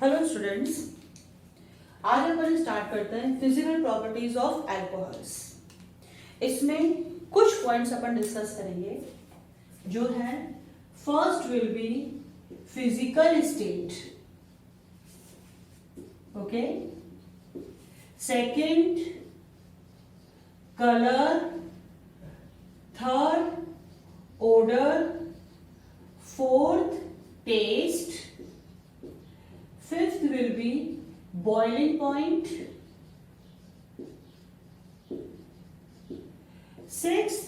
Hello students, आज अपन start करते हैं फिजिकल प्रॉपर्टीज ऑफ अल्कोहल्स। इसमें कुछ पॉइंट्स अपन डिस्कस करेंगे जो है first will be physical state, okay, second colour, third odor, fourth taste, fifth will be boiling point, sixth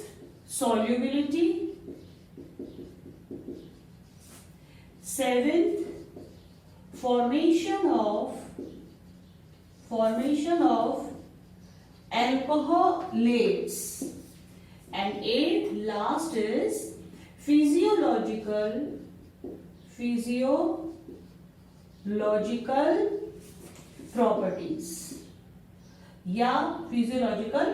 solubility, seventh formation of alcoholates, and eighth last is physiological properties या physiological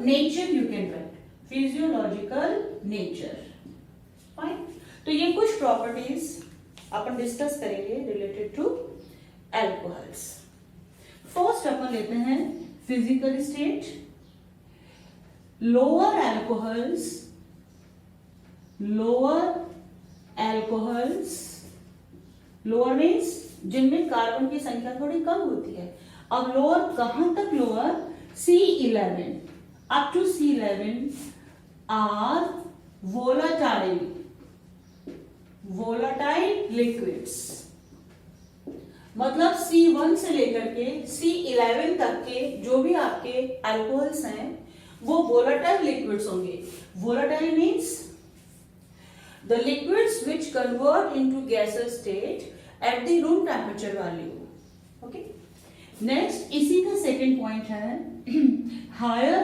nature, you can write physiological nature, fine। तो ये कुछ properties अपन discuss करेंगे related to alcohols. First अपन लेते हैं physical state. Lower means जिनमें carbon की संख्या थोड़ी कम होती है। अब लोअर कहां तक? Lower C11 up to C11 are volatile liquids. मतलब C1 से लेकर के C11 तक के जो भी आपके अल्कोहल्स हैं वो वोलाटाइल लिक्विड्स होंगे। Volatile means the liquids which convert into gases state at the room temperature value, okay. Next इसी का सेकंड पॉइंट है higher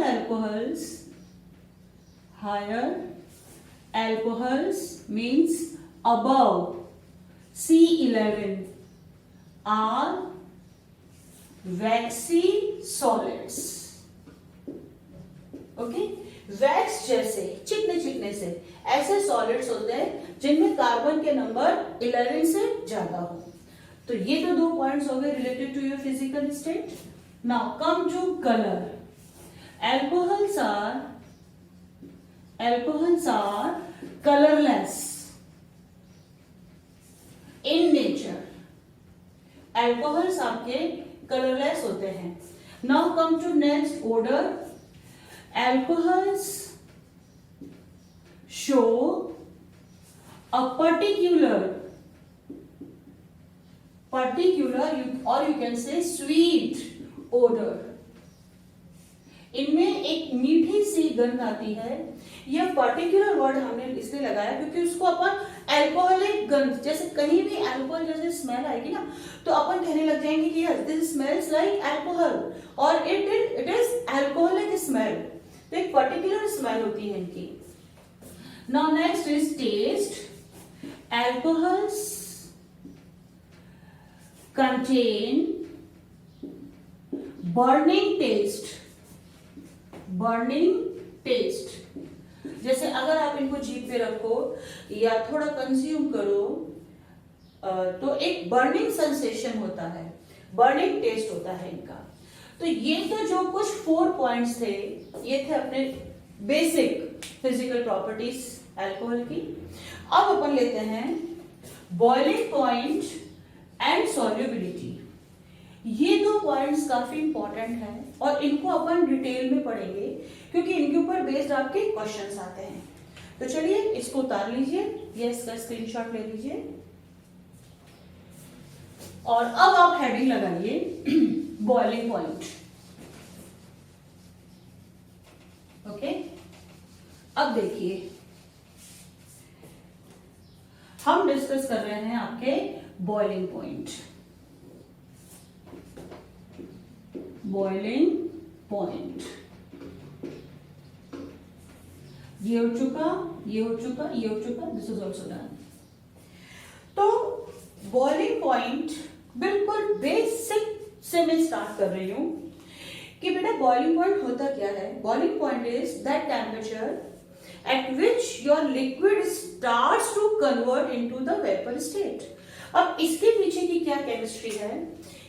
alcohols means above C11 are waxy solids, okay. Wax जैसे चिकने से ऐसे सॉलिड्स होते हैं जिनमें कार्बन के नंबर 11 से ज्यादा हो। तो ये तो दो पॉइंट्स हो गए related to your physical state. Now come to colour. Alcohols are colourless in nature. Alcohols आपके कलरलेस होते हैं। Now come to next odour. Alcohols show a particular or you can say sweet odor। इनमें एक मीठी सी गंध आती है। यह पर्टिकुलर वर्ड हमने इसलिए लगाया क्योंकि उसको अपन अल्कोहलिक गंध, जैसे कहीं भी अल्कोहल जैसे स्मेल आएगी ना तो अपन कहने लग जाएंगे कि yes this smells like alcohol और इट इज अल्कोहलिक स्मेल। तो एक पर्टिकुलर स्मेल होती है इनकी। Now next is taste. Alcohols contain burning taste. जैसे अगर आप इनको जीभ पे रखो या थोड़ा कंज्यूम करो तो एक बर्निंग सेंसेशन होता है, बर्निंग टेस्ट होता है इनका। तो ये तो जो कुछ 4 पॉइंट्स थे ये थे अपने बेसिक फिजिकल प्रॉपर्टीज अल्कोहल की। अब अपन लेते हैं बॉइलिंग पॉइंट एंड सॉल्युबिलिटी। ये दो पॉइंट्स काफी इंपॉर्टेंट हैं और इनको अपन डिटेल में पढ़ेंगे क्योंकि इनके ऊपर बेस्ड आपके क्वेश्चंस आते हैं। तो चलिए इसको उतार लीजिए या इसका स्क्रीनशॉट ले लीजिए और अब आप हेडिंग लगाइए बॉइलिंग पॉइंट, ओके। अब देखिए हम डिस्कस कर रहे हैं आपके बॉइलिंग पॉइंट। ये हो चुका, दिस इज ऑल्सो डन। तो बॉइलिंग पॉइंट बिल्कुल बेसिक से मैं स्टार्ट कर रही हूं कि बेटा बॉइलिंग पॉइंट होता क्या है। Boiling point is that temperature at which your liquid starts to convert into the vapour state. अब इसके पीछे की क्या केमिस्ट्री है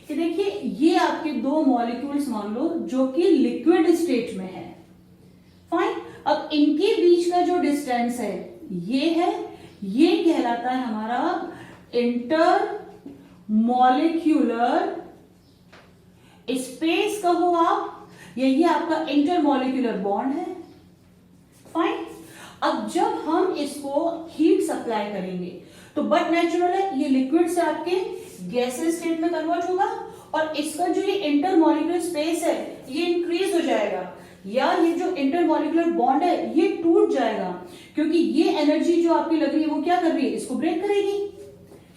कि देखिए, ये आपके दो मॉलिक्यूल्स मान लो जो कि लिक्विड स्टेट में है, फाइन। अब इनके बीच का जो डिस्टेंस है ये है, ये कहलाता है हमारा इंटर मॉलिक्यूलर स्पेस कहो आप, यही आपका इंटर मॉलिक्यूलर बॉन्ड है, फाइन। अब जब हम इसको हीट सप्लाई करेंगे तो बट नेचुरल है, ये लिक्विड से आपके गैसेस स्टेट में कन्वर्ट होगा और इसका जो ये इंटर मॉलिक्यूलर स्पेस है ये इंक्रीज हो जाएगा, या ये जो इंटर मॉलिक्यूलर बॉन्ड है ये टूट जाएगा, क्योंकि ये एनर्जी जो आपकी लग रही है वो क्या कर रही है, इसको ब्रेक करेगी,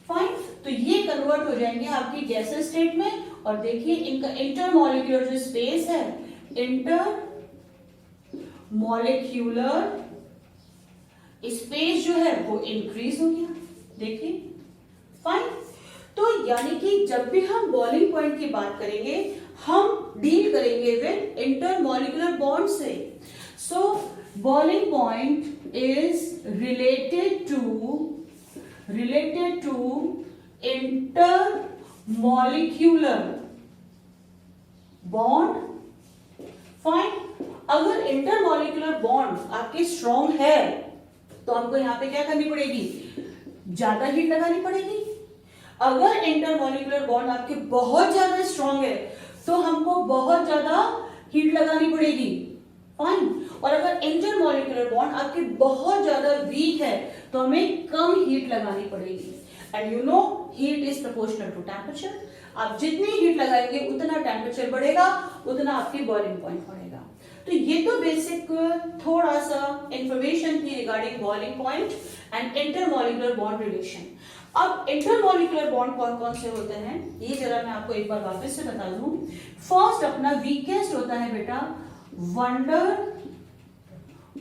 फाइन। तो ये कन्वर्ट हो जाएंगे आपकी गैसेस स्टेट में, और देखिए इनका इंटर मॉलिक्यूलर जो स्पेस है, इंटर मॉलिक्यूलर स्पेस जो है वो इंक्रीज हो गया, देखिए, फाइन। तो यानी कि जब भी हम बॉइलिंग पॉइंट की बात करेंगे हम डील करेंगे विद इंटर मॉलिक्यूलर बॉन्ड से। So boiling point is related to intermolecular bond, fine. अगर इंटर मॉलिक्यूलर बॉन्ड आपके स्ट्रॉन्ग है तो हमको यहां पे क्या करनी पड़ेगी, ज्यादा हीट लगानी पड़ेगी। अगर इंटरमॉलिक्यूलर बॉन्ड आपके बहुत ज्यादा स्ट्रॉन्ग है तो हमको बहुत ज्यादा हीट लगानी पड़ेगी, फाइन। और अगर इंटरमॉलिक्यूलर बॉन्ड आपके बहुत ज्यादा वीक है तो हमें कम हीट लगानी पड़ेगी। And you know heat is proportional to temperature, आप जितनी हीट लगाएंगे उतना टेम्परेचर बढ़ेगा, उतना आपकी बॉइलिंग पॉइंट बढ़ेगा। तो ये तो बेसिक थोड़ा सा इंफॉर्मेशन थी regarding boiling point and intermolecular bond relation. अब इंटरमॉलिक्यूलर बॉन्ड कौन कौन से होते हैं ये जरा मैं आपको एक बार वापस से बता दूं। फर्स्ट अपना वीकेस्ट होता है बेटा वैन डर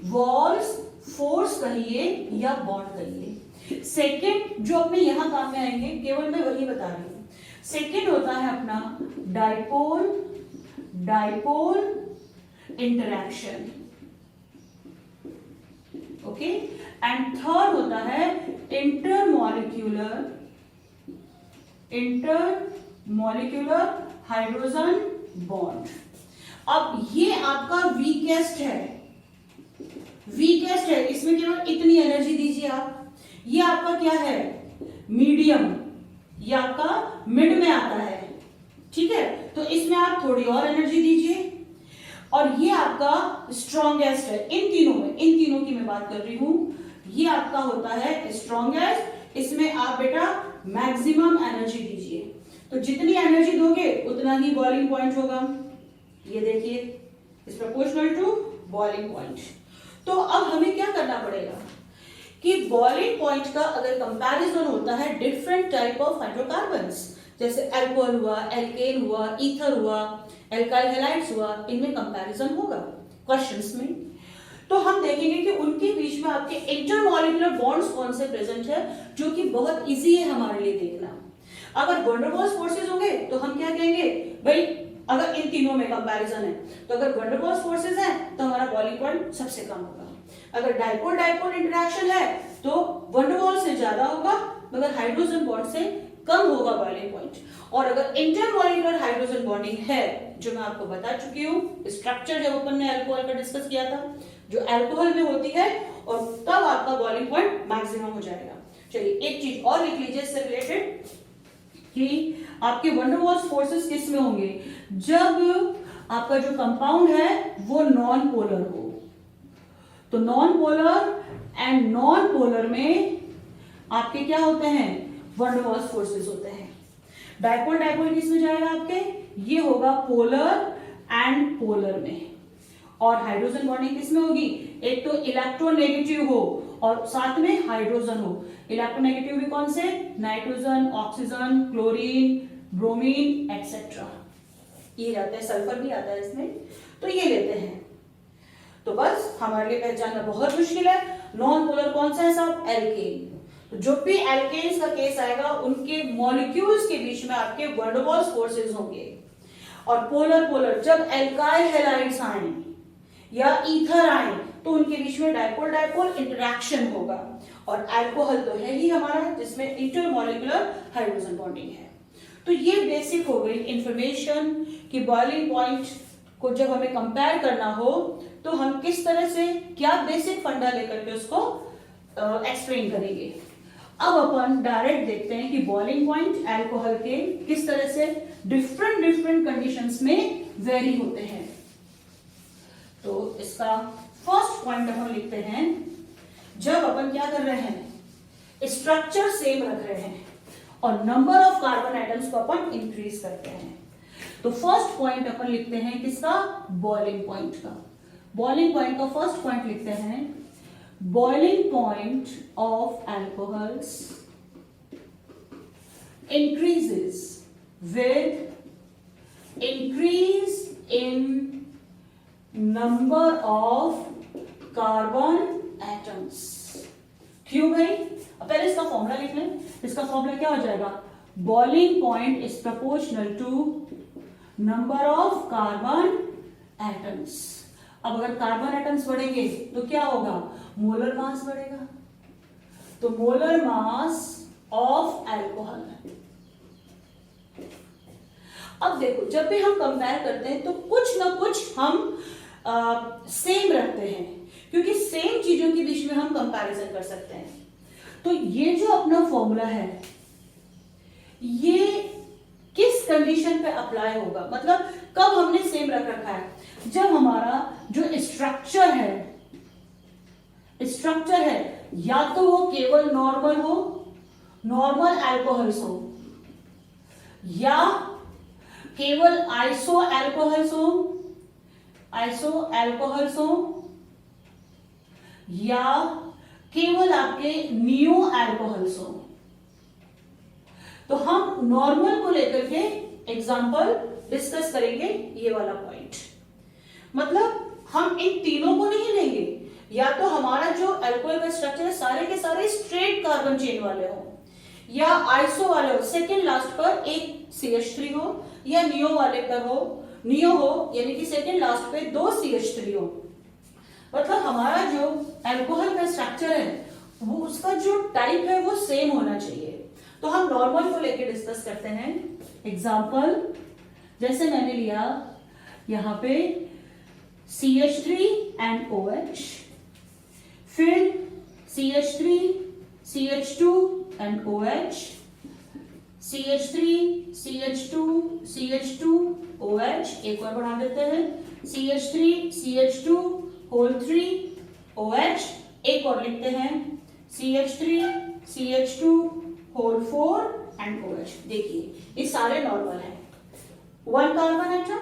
वाल्स फोर्स कहिए या बॉन्ड कहिए। सेकेंड जो अपने यहां काम में आएंगे, केवल मैं वही बता रही हूं। सेकेंड होता है अपना dipole interaction, okay. And third होता है इंटरमॉलिक्यूलर हाइड्रोजन बॉन्ड। अब ये आपका वीकेस्ट है, इसमें केवल इतनी एनर्जी दीजिए आप। ये आपका क्या है, मीडियम, ये आपका मिड में आता है, ठीक है। तो इसमें आप थोड़ी और एनर्जी दीजिए। और ये आपका स्ट्रॉन्गेस्ट है इन तीनों की मैं बात कर रही हूं। ये आपका होता है स्ट्रॉन्गेस्ट, इसमें आप बेटा मैक्सिमम एनर्जी दीजिए। तो जितनी एनर्जी दोगे उतना ही बॉइलिंग पॉइंट होगा। ये देखिए is proportional to boiling point. तो अब हमें क्या करना पड़ेगा कि बॉइलिंग पॉइंट का अगर कंपैरिजन होता है डिफरेंट टाइप ऑफ हाइड्रोकार्बन्स, जैसे अल्कोहल हुआ, एल्केन हुआ, ईथर हुआ, एल्काइल हैलाइड्स हुआ, इनमें कंपैरिजन होगा क्वेश्चंस में। तो हम देखेंगे कि उनके बीच में आपके इंटरमॉलिक्यूलर बॉन्ड्स कौन से प्रेजेंट है, जो कि बहुत इजी है हमारे लिए देखना। अगर वैन डर वाल्स फोर्सेस होंगे तो हम क्या कहेंगे भाई, अगर इन तीनों में कंपैरिजन है तो अगर वैन डर वाल्स फोर्सेस है तो हमारा बॉइलिंग पॉइंट सबसे कम होगा। अगर डाइपोल इंटरैक्शन है तो वैन डर वाल्स से ज्यादा होगा मगर हाइड्रोजन बॉन्ड से कम होगा बॉइलिंग पॉइंट। और अगर इंटरमॉलिक्यूलर हाइड्रोजन बॉन्डिंग है, जो मैं आपको बता चुकी हूँ स्ट्रक्चर जब अपन ने अल्कोहल का डिस्कस किया था, जो अल्कोहल में होती है, और तब आपका बॉइलिंग पॉइंट मैक्सिमम हो जाएगा। चलिए एक चीज और लिख लीजिए इससे रिलेटेड कि आपके वैन डर वाल्स फोर्सेस किस में होंगे, जब आपका जो कंपाउंड है वो नॉन पोलर हो। तो non polar and non polar में आपके क्या होते हैं, वैन डर वाल्स फोर्सेस होते हैं। डाइपोल किस में जाएगा आपके, ये होगा पोलर एंड पोलर में। और हाइड्रोजन बॉन्डिंग किस में होगी, एक तो इलेक्ट्रोनेगेटिव हो और साथ में हाइड्रोजन हो। इलेक्ट्रोनेगेटिव भी कौन से, nitrogen, oxygen, chlorine, bromine etcetera, ये रहते हैं, सल्फर भी आता है इसमें, तो ये लेते हैं। तो बस हमारे लिए पहचानना बहुत मुश्किल है। नॉन पोलर कौन सा है साहब, एल्केन। तो जो भी एल्केन्स का केस आएगा उनके मॉलिक्यूल्स के बीच में आपके वैन डर वाल्स फोर्सेस होंगे। और पोलर जब एल्काइल हैलाइड्स आए या ईथर आए तो उनके बीच में डायपोल डायपोल इंटरेक्शन होगा। और अल्कोहल तो है ही हमारा जिसमें इंटरमॉलिक्यूलर हाइड्रोजन बॉन्डिंग है। तो ये बेसिक हो गई इंफॉर्मेशन कि बॉइलिंग पॉइंट को जब हमें कंपेयर करना हो तो हम किस तरह से क्या बेसिक फंडा लेकर के उसको एक्सप्लेन करेंगे। अब अपन डायरेक्ट देखते हैं कि बॉइलिंग पॉइंट अल्कोहल के किस तरह से डिफरेंट डिफरेंट कंडीशंस में वेरी होते हैं। तो इसका फर्स्ट पॉइंट हम लिखते हैं, जब अपन क्या कर रहे हैं, स्ट्रक्चर सेम रख रहे हैं और नंबर ऑफ कार्बन एटम्स को अपन इंक्रीज करते हैं। तो फर्स्ट पॉइंट अपन लिखते हैं किसका, बॉइलिंग पॉइंट का। बॉइलिंग पॉइंट का फर्स्ट पॉइंट लिखते हैं, boiling point of alcohols increases with increase in number of carbon atoms। क्यों भाई, अब पहले इसका फॉर्मूला लिख लें। इसका फॉर्मूला क्या हो जाएगा, boiling point is proportional to number of carbon atoms. अब अगर कार्बन एटम्स बढ़ेंगे तो क्या होगा, मोलर मास बढ़ेगा। तो मोलर मास ऑफ अल्कोहल। अब देखो, जब भी हम कंपेयर करते हैं तो कुछ ना कुछ हम सेम रखते हैं, क्योंकि सेम चीजों के बीच में हम कंपैरिजन कर सकते हैं। तो ये जो अपना फॉर्मूला है ये किस कंडीशन पे अप्लाई होगा, मतलब कब हमने सेम रख रखा है, जब हमारा जो स्ट्रक्चर है या तो वो केवल नॉर्मल हो, नॉर्मल अल्कोहल्स हो, या केवल आइसो अल्कोहल्स हो, या केवल आपके नियो अल्कोहल्स हो। तो हम नॉर्मल को लेकर के एग्जांपल डिस्कस करेंगे, ये वाला पॉइंट। मतलब हम इन तीनों को नहीं लेंगे, या तो हमारा जो अल्कोहल का स्ट्रक्चर है सारे के सारे स्ट्रेट कार्बन चेन वाले हो, या आइसो वाले हो, सेकेंड लास्ट पर एक CH3 हो, या नियो वाले पर हो, नियो हो यानी कि सेकेंड लास्ट पे 2 CH3 हो। मतलब हमारा जो अल्कोहल का स्ट्रक्चर है वो उसका जो टाइप है वो सेम होना चाहिए। तो हम नॉर्मल को लेके डिस्कस करते हैं। एग्जांपल जैसे मैंने लिया यहां पे CH3 and OH, फिर CH3, CH2 and OH, CH3, CH2, CH2, OH, एक और बढ़ा देते हैं, CH3, CH2, होल 3, OH, एक और लिखते हैं CH3, CH2, whole 4 and OH। देखिए ये सारे नॉर्मल हैं। 1 carbon atom,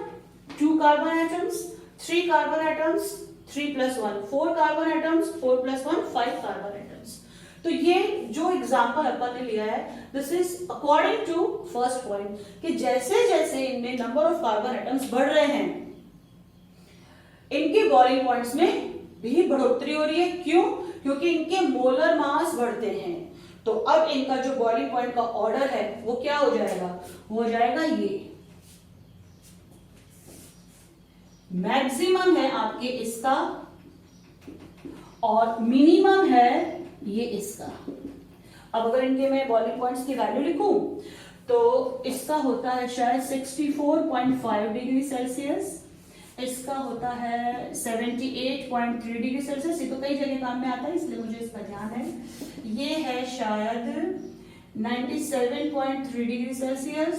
2 carbon atoms, 3 carbon atoms, 3 + 1 4 carbon atoms, 4 + 1 5 carbon atoms. तो ये जो एग्जांपल अपन ने लिया है this is according to first point कि जैसे जैसे इनमें नंबर ऑफ कार्बन एटम्स बढ़ रहे हैं इनके बॉइलिंग पॉइंट्स में भी बढ़ोतरी हो रही है। क्यों, क्योंकि इनके मोलर मास बढ़ते हैं। तो अब इनका जो बॉइलिंग पॉइंट का ऑर्डर है वो क्या हो जाएगा, वो हो जाएगा ये मैक्सिमम है आपके इसका और मिनिमम है ये इसका। अब अगर इनके मैं बॉइलिंग पॉइंट्स की वैल्यू लिखूं तो इसका होता है शायद 64.5 डिग्री सेल्सियस, इसका होता है 78.3 डिग्री सेल्सियस। ये तो कई जगह काम में आता है इसलिए मुझे इसका ध्यान है। ये है शायद 97.3 degree Celsius,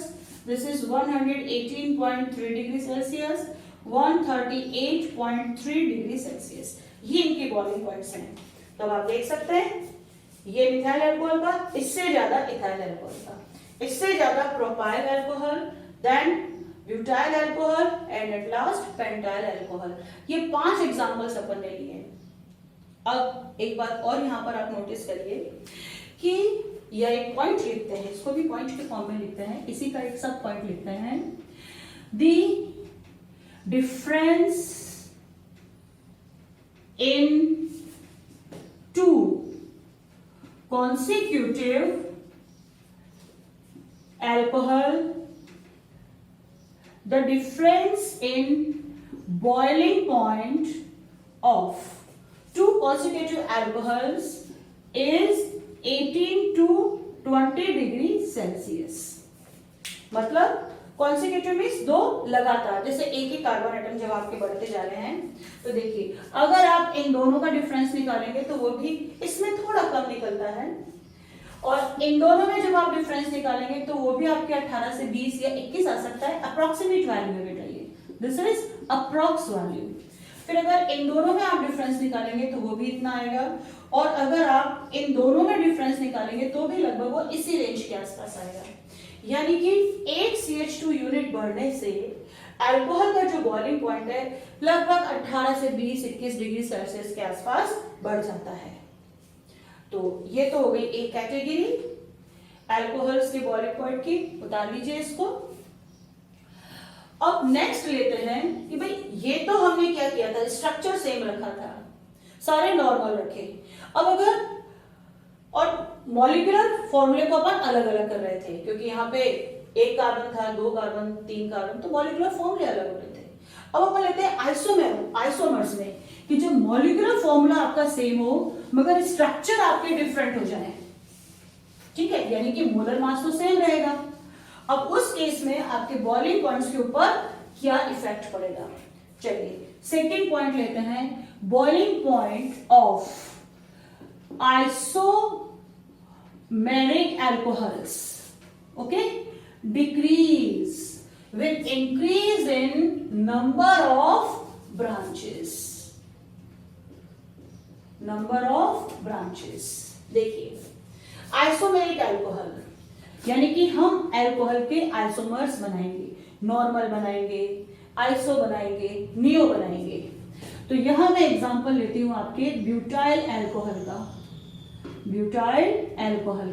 this is 118.3 degree Celsius, 138.3 degree Celsius. ये इनके बॉइलिंग पॉइंट्स हैं। तो आप देख सकते हैं ये मिथाइल अल्कोहल का, इससे ज्यादा इथाइल अल्कोहल का, इससे ज्यादा propyl alcohol, then butyl alcohol and at last pentyl alcohol. ये 5 एग्जांपल्स अपन ने लिए। अब एक बात और यहां पर आप नोटिस करिए कि यह एक पॉइंट लिखते हैं, इसको भी पॉइंट के फॉर्म में लिखते हैं, इसी का एक सब पॉइंट लिखते हैं। The difference in 2 consecutive alcohol, the difference in boiling point of consecutive alcohols is 18 to 20 degree Celsius. मतलब कॉन्सिक्यूटिव मीन्स दो लगातार, जैसे एक ही कार्बन एटम जब आपके बढ़ते जा रहे हैं तो देखिए अगर आप इन दोनों का डिफरेंस निकालेंगे तो वो भी इसमें थोड़ा कम निकलता है, और इन दोनों में जब आप डिफरेंस निकालेंगे तो वो भी आपके 18 से 20 या 21 आ सकता है। अप्रोक्सीमेट वैल्यू है बेटा ये, दिस इज अप्रोक्स वैल्यू। फिर अगर इन दोनों में आप डिफरेंस निकालेंगे तो वो भी इतना आएगा, और अगर आप इन दोनों में डिफरेंस निकालेंगे तो भी लगभग वो इसी रेंज के आसपास आएगा। यानी कि 8 CH2 यूनिट बढ़ने से अल्कोहल का जो बॉइलिंग पॉइंट है लगभग 18 से 20-21 डिग्री सेल्सियस के आसपास बढ़ जाता है। तो ये तो हो गई एक कैटेगरी अल्कोहल्स के बॉइलिंग पॉइंट की, उतार लीजिए इसको। अब नेक्स्ट लेते हैं कि भाई ये तो हमने क्या किया था, स्ट्रक्चर सेम रखा था, सारे नॉर्मल रखे। अब अगर और मॉलिक्यूलर फॉर्मूले को अपन अलग अलग कर रहे थे, क्योंकि यहाँ पे एक कार्बन था, 2 कार्बन, 3 कार्बन, तो मॉलिक्यूलर फॉर्मूले अलग हो रहे थे। अब अपन लेते हैं आइसोमर्स में कि जो मॉलिक्यूलर फॉर्मूला आपका सेम हो मगर स्ट्रक्चर आपके डिफरेंट हो जाए, ठीक है, यानी कि मोलर मास तो सेम रहेगा। अब उस केस में आपके बॉइलिंग पॉइंट्स के ऊपर क्या इफेक्ट पड़ेगा। चलिए सेकंड पॉइंट लेते हैं, boiling point of isomeric alcohols, okay, decrease with increase in number of branches, देखिए आइसोमेरिक अल्कोहल यानी कि हम अल्कोहल के आइसोमर्स बनाएंगे, नॉर्मल बनाएंगे, आइसो बनाएंगे, नियो बनाएंगे। तो यहां मैं एग्जांपल लेती हूं आपके ब्यूटाइल अल्कोहल का। ब्यूटाइल अल्कोहल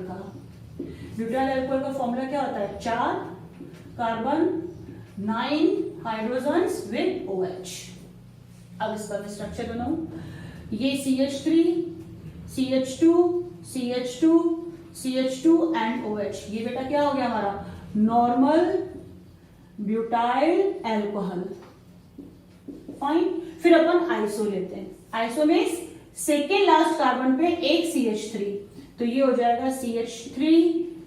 का फॉर्मूला क्या होता है, 4 कार्बन 9 हाइड्रोजन्स विद OH। अब इसका मैं स्ट्रक्चर बनाऊं, ये CH3 CH2 CH2 CH2 and OH, ये बेटा क्या हो गया हमारा नॉर्मल ब्यूटाइल अल्कोहल। फाइन, फिर अपन आइसो लेते हैं। आइसो में सेकेंड लास्ट कार्बन पे एक CH3, तो ये हो जाएगा CH3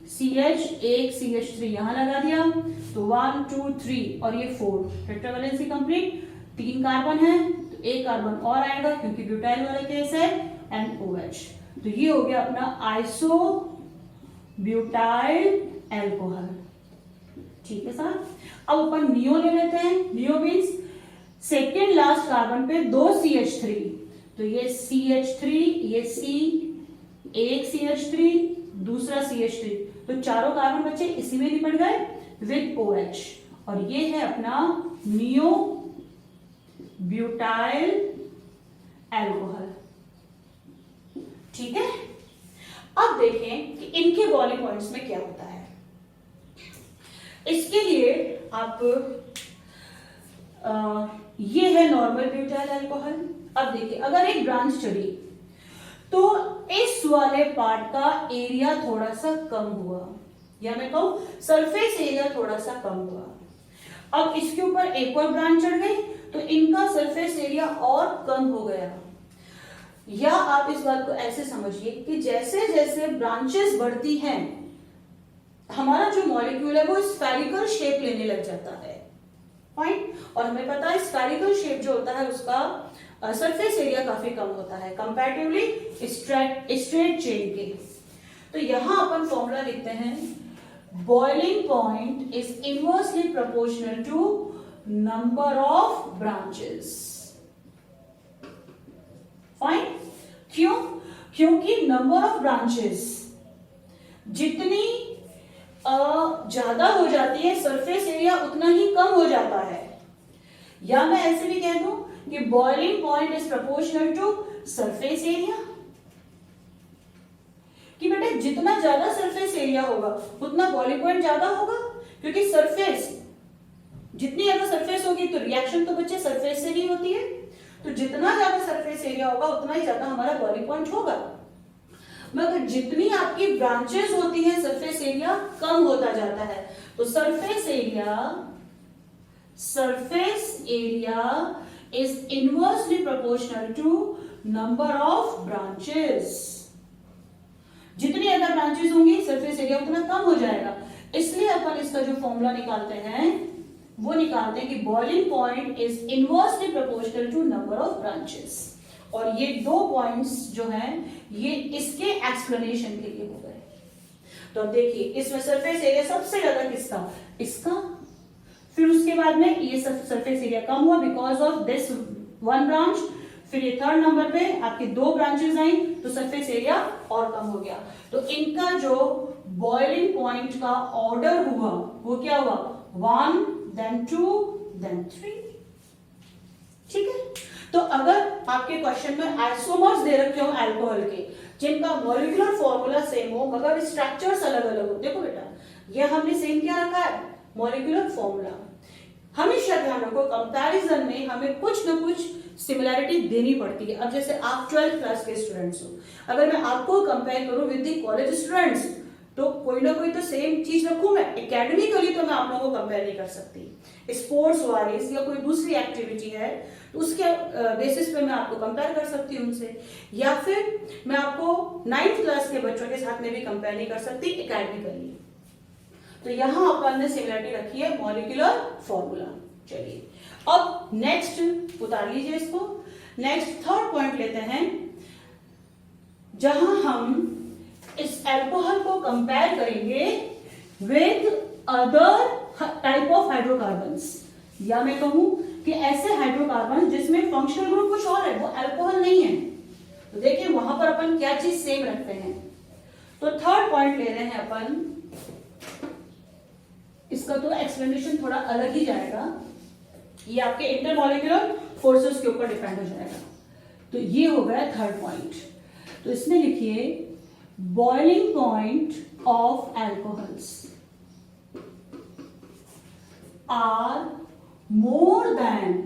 CH, एक CH3 यहां लगा दिया, तो 1 2 3 और ये 4, टेट्रावैलेंसी कंप्लीट। 3 कार्बन है तो एक कार्बन और आएगा क्योंकि ब्यूटाइल वाला केस है, एंड OH। तो ये हो गया अपना आइसो ब्यूटाइल अल्कोहल, ठीक है सर। अब अपन नियो ले लेते हैं। Neo means second last carbon पे 2 CH3, तो ये CH3, ये C, एक CH3, दूसरा CH3, तो चारों कार्बन बच्चे इसी में निपट गए विद OH, और ये है अपना नियो ब्यूटाइल अल्कोहल, ठीक है। अब देखें कि इनके बॉइलिंग पॉइंट्स में क्या होता है। इसके लिए आप ये है नॉर्मल ब्यूटाइल अल्कोहल। अब देखिए अगर एक ब्रांच चढ़ी तो इस वाले पार्ट का एरिया थोड़ा सा कम हुआ, या मैं कहूं सरफेस एरिया थोड़ा सा कम हुआ। अब इसके ऊपर एक और ब्रांच चढ़ गई तो इनका सरफेस एरिया और कम हो गया। या आप इस बात को ऐसे समझिए कि जैसे जैसे ब्रांचेस बढ़ती हैं हमारा जो मॉलिक्यूल है वो स्फेरिकल शेप लेने लग जाता है। फाइन, और हमें पता है स्फेरिकल शेप जो होता है उसका सरफेस एरिया काफी कम होता है कंपैरेटिवली स्ट्रेट चेन के। तो यहां अपन फॉर्मूला लिखते हैं, boiling point is inversely proportional to number of branches. Fine, क्यों? क्योंकि नंबर ऑफ ब्रांचेस जितनी ज्यादा हो जाती है सरफेस एरिया उतना ही कम हो जाता है। या मैं ऐसे भी कह दूं कि boiling point is proportional to surface area, कि बेटा जितना ज्यादा सरफेस एरिया होगा उतना बॉइलिंग पॉइंट ज्यादा होगा, क्योंकि सरफेस जितनी ज्यादा सरफेस होगी तो रिएक्शन तो बच्चे सरफेस से ही होती है, तो जितना ज्यादा सरफेस एरिया होगा उतना ही ज्यादा हमारा बॉइलिंग पॉइंट होगा। मगर जितनी आपकी ब्रांचेस होती हैं सरफेस एरिया कम होता जाता है। तो surface area is inversely proportional to number of branches. जितनी अदर ब्रांचेस होंगी सरफेस एरिया उतना कम हो जाएगा। इसलिए अपन इसका जो फॉर्मूला निकालते हैं वो निकालते हैं कि boiling point is inversely proportional to number of branches. और ये 2 पॉइंट्स जो हैं ये इसके एक्सप्लेनेशन के लिए हो गए। तो अब देखिए इसमें सरफेस एरिया सबसे ज्यादा किसका, इसका। फिर उसके बाद में ये सरफेस एरिया कम हुआ बिकॉज ऑफ दिस 1 ब्रांच। फिर ये 3rd नंबर पे आपकी 2 ब्रांचेस आई तो सरफेस एरिया और कम हो गया। तो इनका जो बॉइलिंग पॉइंट का ऑर्डर हुआ वो क्या हुआ, 1 then 2 then 3। ठीक है। तो अगर आपके क्वेश्चन में आइसोमर्स दे रखे हो अल्कोहल के जिनका मॉलिक्यूलर फॉर्मूला सेम हो मगर स्ट्रक्चर्स अलग अलग हो, देखो बेटा ये हमने सेम क्या रखा है, मॉलिक्यूलर फॉर्मूला। हमेशा ध्यान रखो कंपैरिजन में हमें कुछ ना कुछ सिमिलैरिटी देनी पड़ती है। अब जैसे आप 12th क्लास के स्टूडेंट्स हो, अगर मैं आपको कंपेयर करूं विद द कॉलेज स्टूडेंट्स तो कोई ना कोई तो सेम चीज रखूं मैं। एकेडमिकली तो मैं आप लोगों को कंपेयर नहीं कर सकती। स्पोर्ट्स वाइज या कोई दूसरी एक्टिविटी है तो उसके बेसिस पे मैं आपको कंपेयर कर सकती हूं उनसे, या फिर मैं आपको 9th क्लास के बच्चों के साथ में भी कंपेयर नहीं कर सकती एकेडमिकली। तो यहां अपन ने सिमिलरिटी रखी है मॉलिक्यूलर फॉर्मूला। चलिए अब नेक्स्ट उतार लीजिए इसको। नेक्स्ट 3rd पॉइंट लेते हैं जहां हम इस अल्कोहल को कंपेयर करेंगे with other type of hydrocarbons, या मैं कहूं कि ऐसे हाइड्रोकार्बन जिसमें फंक्शनल ग्रुप कुछ और है वो अल्कोहल नहीं है। तो देखिए वहां पर अपन क्या चीज सेम रखते हैं। तो 3rd पॉइंट ले रहे हैं अपन, इसका तो एक्सप्लेनेशन थोड़ा अलग ही जाएगा, ये आपके इंटरमॉलिक्यूलर फोर्सेस के ऊपर डिपेंड हो जाएगा। तो ये हो गया 3rd पॉइंट। तो इसमें लिखिए boiling point of alcohols are more than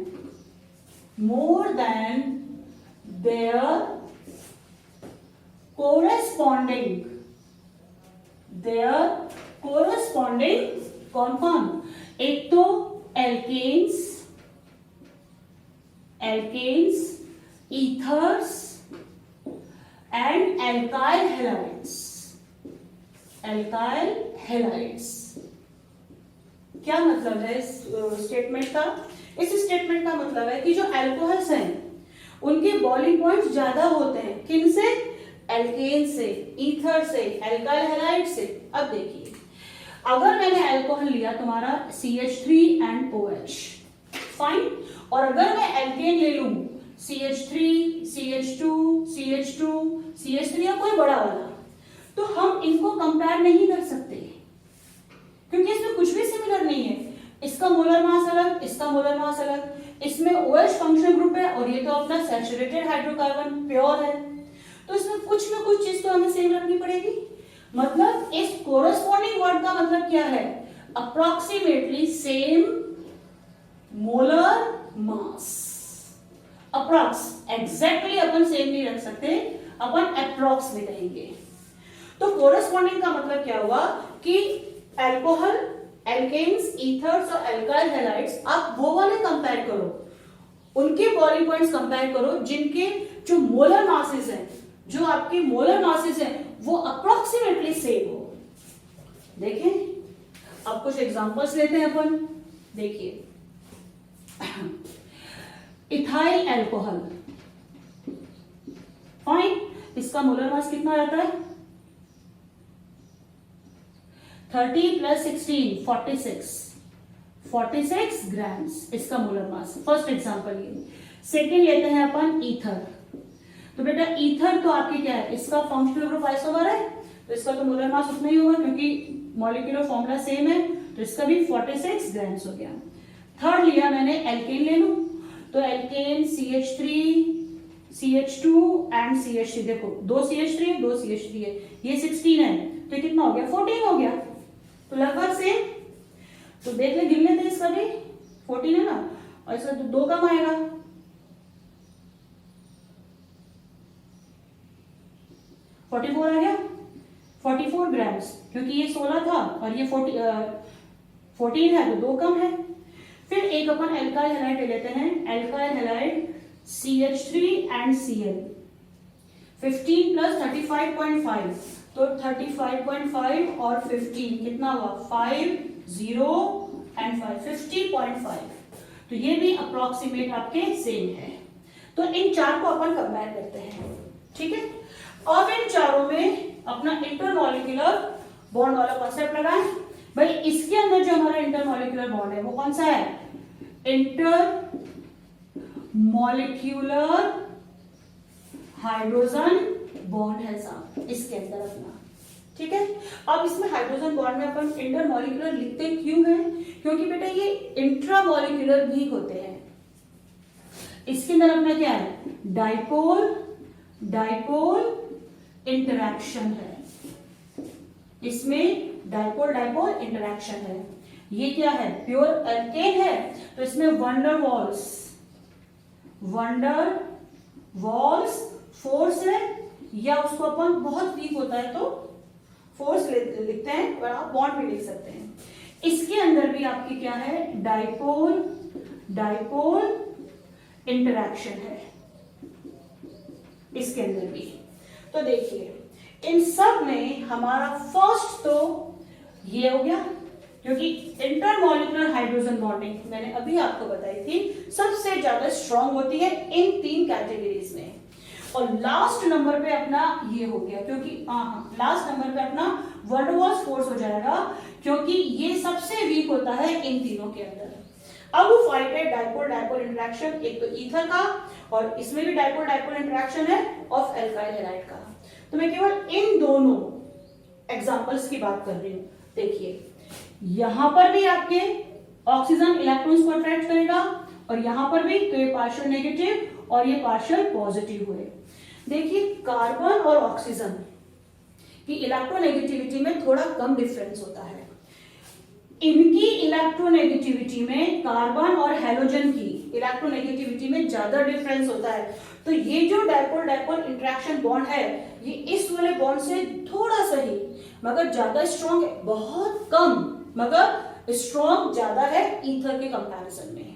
their corresponding कौन, एक तो alkanes, ethers and alkyl halides. क्या मतलब है इस स्टेटमेंट का? इस स्टेटमेंट का मतलब है कि जो अल्कोहल्स हैं उनके बॉइलिंग पॉइंट ज्यादा होते हैं। किन से? एल्केन से, ईथर से, एल्काइल हैलाइड से। अब देखिए अगर मैंने अल्कोहल लिया तुम्हारा CH3 एंड OH, फाइन, और अगर मैं एल्केन ले लूं CH3, CH2, CH2, CH3 या कोई बड़ा वाला, तो हम इनको कंपेयर नहीं कर सकते क्योंकि इसमें कुछ भी सिमिलर नहीं है। इसका मोलर मास अलग, इसका मोलर मास अलग, इसमें OH फंक्शनल ग्रुप है और ये तो अपना सैचुरेटेड हाइड्रोकार्बन प्योर है। तो इसमें कुछ ना कुछ चीज तो हमें सेम रखनी पड़ेगी। मतलब इस कोरस्पॉन्डिंग वर्ड का मतलब क्या है? Approximately same molar mass. Approx, exactly अपन सेम नहीं रख सकते, अपन अप्रॉक्स में कहेंगे। तो कोरस्पॉन्डिंग का मतलब क्या हुआ कि अल्कोहल, एल्केन्स, ईथर्स और एल्काइल हैलाइड्स, आप वो वाले कंपेयर करो, उनके बॉइलिंग पॉइंट्स कंपेयर करो जिनके जो मोलर मासेस हैं, जो आपके मोलर मासेस हैं वो अप्रोक्सीमेटली सेम हो। देखें अब कुछ एग्जांपल्स लेते हैं अपन। देखिए इथाइल अल्कोहल, फाइन, इसका मोलर मास कितना रहता है? 30 + 16 46 ग्राम्स इसका मोलर मास। फर्स्ट एग्जांपल ये। सेकेंड लेते हैं अपन ईथर। तो बेटा ईथर तो आपकी क्या है? इसका फंक्शनल ग्रुप आइसोमर है तो इसका तो मोलर मास उतना ही होगा क्योंकि मॉलिक्यूलर फॉर्मूला सेम है, तो इसका भी 46 ग्राम्स हो गया। थर्ड लिया मैंने एल्केन ले लूं तो alkene CH3, CH2 and CH3। देखो 2 CH3 है, 2 CH3 है, ये 16 है तो कितना हो गया? 14 हो गया। तो लगभग सेम। तो देख ले, गिन लेते इसका भी 14 है ना, और इसका तो 2 कम आएगा। आ गया 44 ग्राम्स, क्योंकि ये 16 था और ये 14 है तो 2 कम है। फिर एक अपन एल्काइल हैलाइड ले लेते हैं, alkyl halide CH3 and Cl, 15 plus 35.5, तो 35.5 और 15 कितना हुआ 5, 0 एंड 5, 50.5। तो ये भी अप्रोक्सीमेट आपके सेम है। तो इन चार को अपन कंपेयर करते हैं, ठीक है। अब इन चारों में अपना इंटरमॉलिक्यूलर बॉन्ड वाला कॉन्सेप्ट लगाएं। भाई इसके अंदर जो हमारा इंटरमॉलिक्यूलर बॉन्ड है वो कौन सा है, इंटर मॉलिक्यूलर हाइड्रोजन बॉन्ड है साहब इसके अंदर अपना, ठीक है। अब इसमें हाइड्रोजन बॉन्ड में अपन इंटरमॉलिक्यूलर लिखते क्यों हैं, क्योंकि बेटा ये इंट्रामॉलिक्यूलर भी होते हैं। इसके अंदर अपना क्या है, डाइपोल डाइपोल इंटरैक्शन है, इसमें डाइपोल डाइपोल इंटरैक्शन है। ये क्या है, प्योर एल्केन है, तो इसमें वंडर वॉल्स फोर्स है, या उसको अपन बहुत वीक होता है तो फोर्स लिखते हैं, और आप बॉन्ड भी लिख सकते हैं। इसके अंदर भी आपकी क्या है, डाइपोल डाइपोल इंटरैक्शन है इसके अंदर भी। तो देखिए इन सब में हमारा फर्स्ट तो ये हो गया, क्योंकि इंटरमॉलिक्यूलर हाइड्रोजन बॉन्डिंग मैंने अभी आपको बताई थी सबसे ज्यादा स्ट्रांग होती है इन तीन कैटेगरीज में। और लास्ट नंबर पे अपना ये हो गया, क्योंकि लास्ट नंबर पे अपना वन टू वॉल्स फोर्स हो जाएगा, क्योंकि ये सबसे वीक होता है इन तीनों के अंदर। अब वो फाइट है डाइपोल डाइपोल इंटरेक्शन, एक तो ईथर का, और इसमें भी डाइपोल डाइपोल इंटरेक्शन है ऑफ एल्काइल हैलाइड का। तो मैं केवल इन दोनों एग्जांपल्स की बात कर रही हूं। देखिए यहां पर भी आपके ऑक्सीजन इलेक्ट्रॉन्स को अट्रैक्ट करेगा, और यहां पर भी, तो ये पार्शियल नेगेटिव और ये पार्शियल पॉजिटिव हुए। देखिए कार्बन और ऑक्सीजन की इलेक्ट्रोनेगेटिविटी में थोड़ा कम डिफरेंस होता है। इनकी इलेक्ट्रोनेगेटिविटी में कार्बन और हैलोजन की इलेक्ट्रोनेगेटिविटी में ज्यादा डिफरेंस होता है। तो ये जो डाइपोल डाइपोल इंटरेक्शन बॉन्ड है ये इस वाले बॉन्ड से थोड़ा सा ही मगर ज्यादा स्ट्रॉन्ग है, बहुत कम मगर स्ट्रॉन्ग ज्यादा है ईथर के कंपैरिजन में।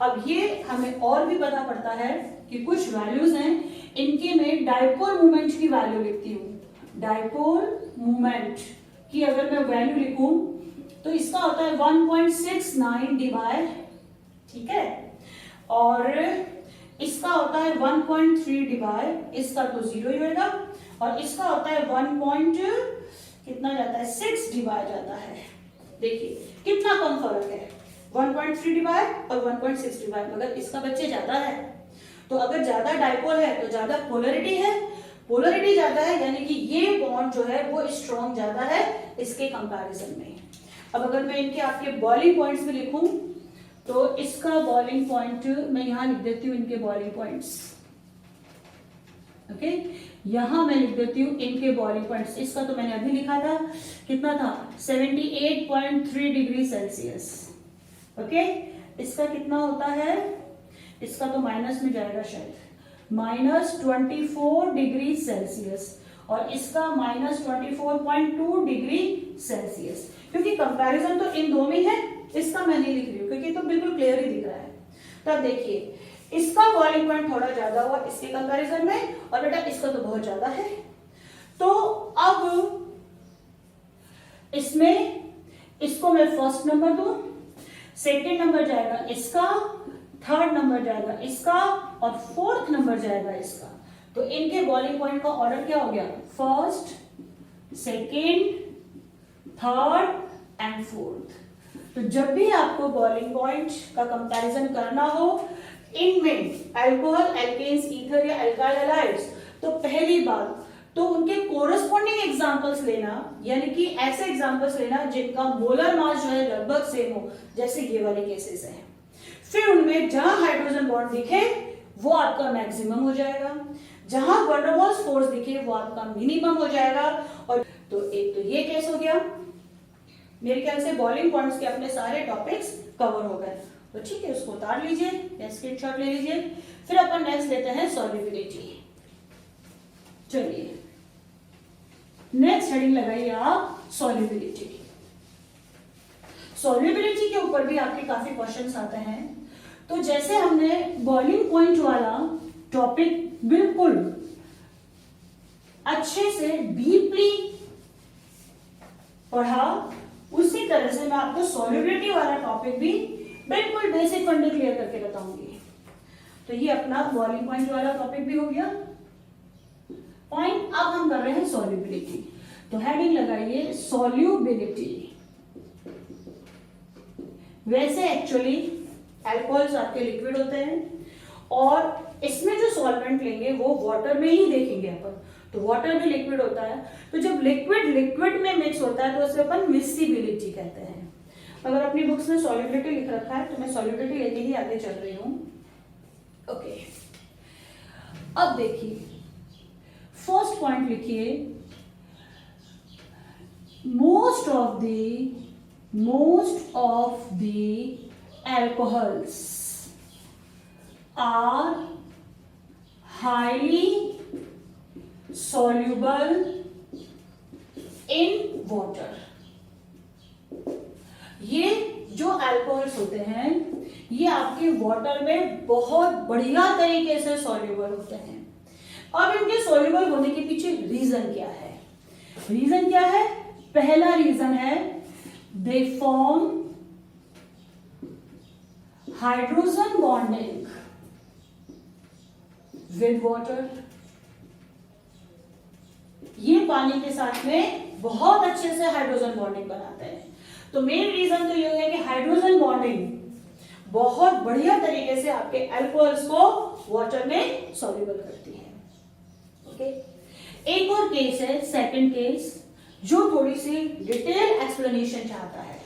अब ये हमें और भी पता पड़ता है कि कुछ वैल्यूज हैं इनके में डाइपोल मूवमेंट की वैल्यू लिखती हूं। डाइपोल मूवमेंट की अगर मैं वैल्यू लिखूं तो इसका होता है 1.69 डिवाइड, ठीक है, और इसका होता है 1.3 डिवाइड, इसका तो 0 ही होगा, और इसका होता है 1. कितना जाता है 6 डिवाइड जाता है। देखिए कितना कम फर्क है, 1.3 डिवाइड और 1.6 डिवाइड, मगर इसका बच्चे ज्यादा है। तो अगर ज्यादा डाइपोल है तो ज्यादा पोलरिटी है, पोलरिटी ज्यादा है यानी कि ये बॉन्ड जो है वो स्ट्रॉन्ग ज्यादा है इसके कंपैरिजन में। अब अगर मैं इनके आपके बॉइलिंग पॉइंट्स में लिखूं तो इसका बॉइलिंग पॉइंट मैं यहां लिख देती हूं, इनके बॉइलिंग पॉइंट्स, ओके, यहां मैं लिख देती हूं इनके बॉइलिंग पॉइंट्स। इसका तो मैंने अभी लिखा था, कितना था 78.3 डिग्री सेल्सियस, ओके। इसका कितना होता है, इसका तो माइनस में जाएगा शायद, -24 डिग्री सेल्सियस, और इसका -24.2 डिग्री सेल्सियस। क्योंकि कंपैरिजन तो इन दो में है, इसका मैं नहीं लिख रही हूँ क्योंकि तो बिल्कुल क्लियर ही दिख रहा है। तो अब देखिए इसका बॉइलिंग पॉइंट थोड़ा ज्यादा हुआ इसके कंपैरिजन में, और बेटा इसका तो बहुत ज्यादा है। तो अब इसमें इसको मैं फर्स्ट नंबर दूं, सेकेंड नंबर जाएगा इसका, थर्ड नंबर जाएगा इसका, और फोर्थ नंबर जाएगा इसका। तो इनके बॉइलिंग पॉइंट का ऑर्डर क्या हो गया, first, second, third and fourth. तो जब भी आपको बॉइलिंग पॉइंट का कंपैरिजन करना हो इनमें अल्कोहल, एल्केन्स, ईथर या अल्काइल हैलाइड्स, तो पहली बात तो उनके कोरस्पॉन्डिंग एग्जांपल्स लेना, यानी कि ऐसे एग्जांपल्स लेना जिनका मोलर मास जो है लगभग सेम हो, जैसे ये वाले केसेस हैं। फिर उनमें जहां हाइड्रोजन बॉन्ड दिखे वो आपका मैक्सिमम हो जाएगा, जहां वैन डर वाल्स फोर्स दिखे वो आपका मिनिमम हो जाएगा। और तो एक तो ये केस हो गया। मेरे ख्याल से बॉइलिंग पॉइंट्स के अपने सारे टॉपिक्स कवर हो गए, तो ठीक है, उसको उतार लीजिए या स्क्रीनशॉट ले लीजिए। फिर अपन नेक्स्ट लेते हैं सॉल्युबिलिटी। चलिए नेक्स्ट हेडिंग लगाइए आप सॉल्युबिलिटी। सॉल्युबिलिटी के ऊपर भी आपके काफी क्वेश्चंस आते हैं। तो जैसे हमने बॉइलिंग पॉइंट वाला टॉपिक बिल्कुल अच्छे से डीपली पढ़ा, उसी तरह से मैं आपको सॉल्युबिलिटी वाला टॉपिक भी बिल्कुल बेसिक फंडे क्लियर करके बताऊंगी। तो ये अपना बॉइलिंग पॉइंट वाला टॉपिक भी हो गया पॉइंट। अब हम कर रहे हैं सॉल्युबिलिटी, तो हेडिंग लगाइए सॉल्युबिलिटी। वैसे एक्चुअली अल्कोहल्स आपके लिक्विड होते हैं और इसमें जो सॉल्वेंट लेंगे वो वाटर में ही देखेंगे अपन, तो वाटर में लिक्विड होता है, तो जब लिक्विड लिक्विड में मिक्स होता है तो उसे अपन मिक्सिबिलिटी कहते हैं। अगर अपनी बुक्स में सॉल्युबिलिटी लिख रखा है तो मैं सॉल्युबिलिटी लेके ही आगे चल रही हूं। ओके, अब देखिए फर्स्ट पॉइंट लिखिए, most of the alcohols are highly soluble in water। ये जो अल्कोहल्स होते हैं ये आपके वाटर में बहुत बढ़िया तरीके से सॉल्युबल होते हैं। अब इनके सॉल्युबल होने के पीछे रीजन क्या है? रीजन क्या है? पहला रीजन है they form hydrogen bonding with water. ये पानी के साथ में बहुत अच्छे से हाइड्रोजन बॉन्डिंग बनाते हैं। तो मेन रीजन तो ये है कि हाइड्रोजन बॉन्डिंग बहुत बढ़िया तरीके से आपके अल्कोहल्स को वाटर में सॉल्युबल करती है। ओके, एक और केस है, सेकंड केस, जो थोड़ी सी डिटेल एक्सप्लेनेशन चाहता है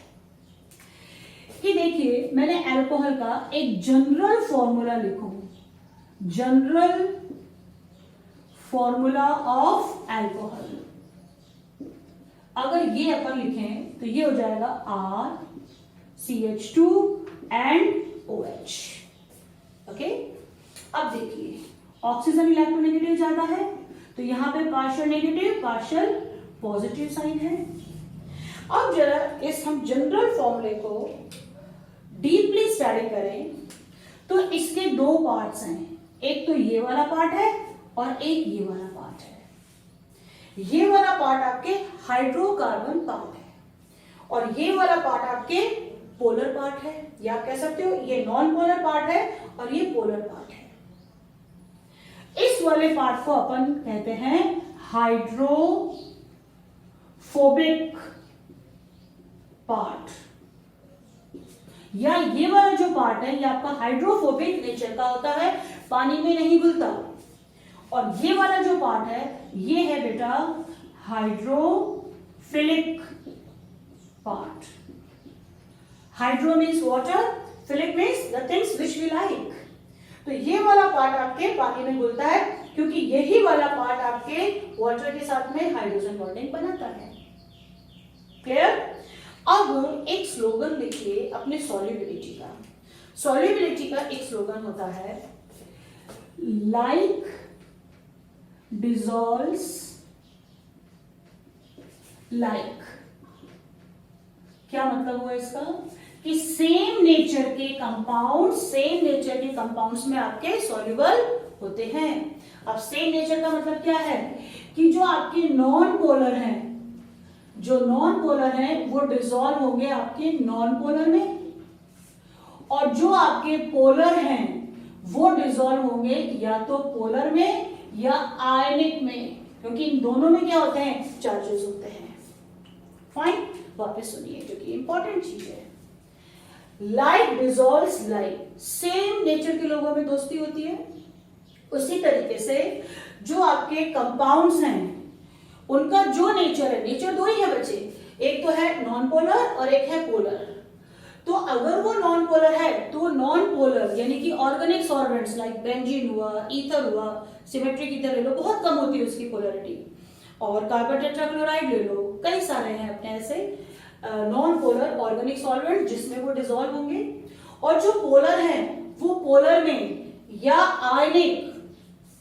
कि देखिए मैंने अल्कोहल का एक जनरल फॉर्मूला लिखूं, जनरल फॉर्मूला ऑफ अल्कोहल। अगर ये अपन लिखें तो ये हो जाएगा RCH2 and OH। ओके, अब देखिए ऑक्सीजन इलेक्ट्रोनेगेटिव ज्यादा है तो यहां पे partial negative partial positive sign है। अब जरा इस हम जनरल फॉर्मूले को डीपली स्टडी करें तो इसके दो पार्ट्स हैं, एक तो ये वाला पार्ट है और एक ये वाला पार्ट है। ये वाला पार्ट आपके हाइड्रोकार्बन पार्ट है और ये वाला पार्ट आपके पोलर पार्ट है, या आप कह सकते हो ये नॉन पोलर पार्ट है और ये पोलर पार्ट है। इस वाले पार्ट को अपन कहते हैं हाइड्रोफोबिक पार्ट, या ये वाला जो पार्ट है ये आपका हाइड्रोफोबिक नेचर का होता है, पानी में नहीं घुलता। और ये वाला जो पार्ट है ये है बेटा hydrophilic part. Hydro means water, philic means the things which we like. तो ये वाला पार्ट आपके पानी में घुलता है क्योंकि यही वाला पार्ट आपके वाटर के साथ में हाइड्रोजन बॉन्डिंग बनाता है। क्लियर? अब एक स्लोगन लिखिए अपने सॉल्युबिलिटी का। सॉल्युबिलिटी का एक स्लोगन होता है लाइक डिसॉल्व्स लाइक। क्या मतलब हुआ इसका? कि सेम नेचर के कंपाउंड्स में आपके सॉल्युबल होते हैं। अब सेम नेचर का मतलब क्या है कि जो आपके नॉन पोलर हैं, जो नॉन पोलर हैं वो डिसॉल्व होंगे आपके नॉन पोलर में, और जो आपके पोलर हैं वो डिसॉल्व होंगे या तो पोलर में या आयनिक में, क्योंकि इन दोनों में क्या होते हैं? चार्जेस होते हैं। फाइन, वापस सुनिए क्योंकि इंपॉर्टेंट चीज है। Like dissolves like, same nature के लोगों में दोस्ती होती है, उसी तरीके से जो आपके कंपाउंड्स हैं उनका जो नेचर है, नेचर दो ही है बच्चे, एक तो है नॉन पोलर और एक है पोलर। तो अगर वो नॉन पोलर है तो नॉन पोलर यानी कि ऑर्गेनिक सॉल्वेंट्स लाइक बेंजीन हुआ, ईथर हुआ, सिमेट्रिक ईथर ले लो, बहुत कम होती है उसकी पोलरिटी, और कार्बन टेट्राक्लोराइड ले लो, कई सारे हैं अपने ऐसे नॉन पोलर ऑर्गेनिक सॉल्वेंट जिसमें वो डिसॉल्व होंगे। और जो पोलर है वो पोलर में या आयनिक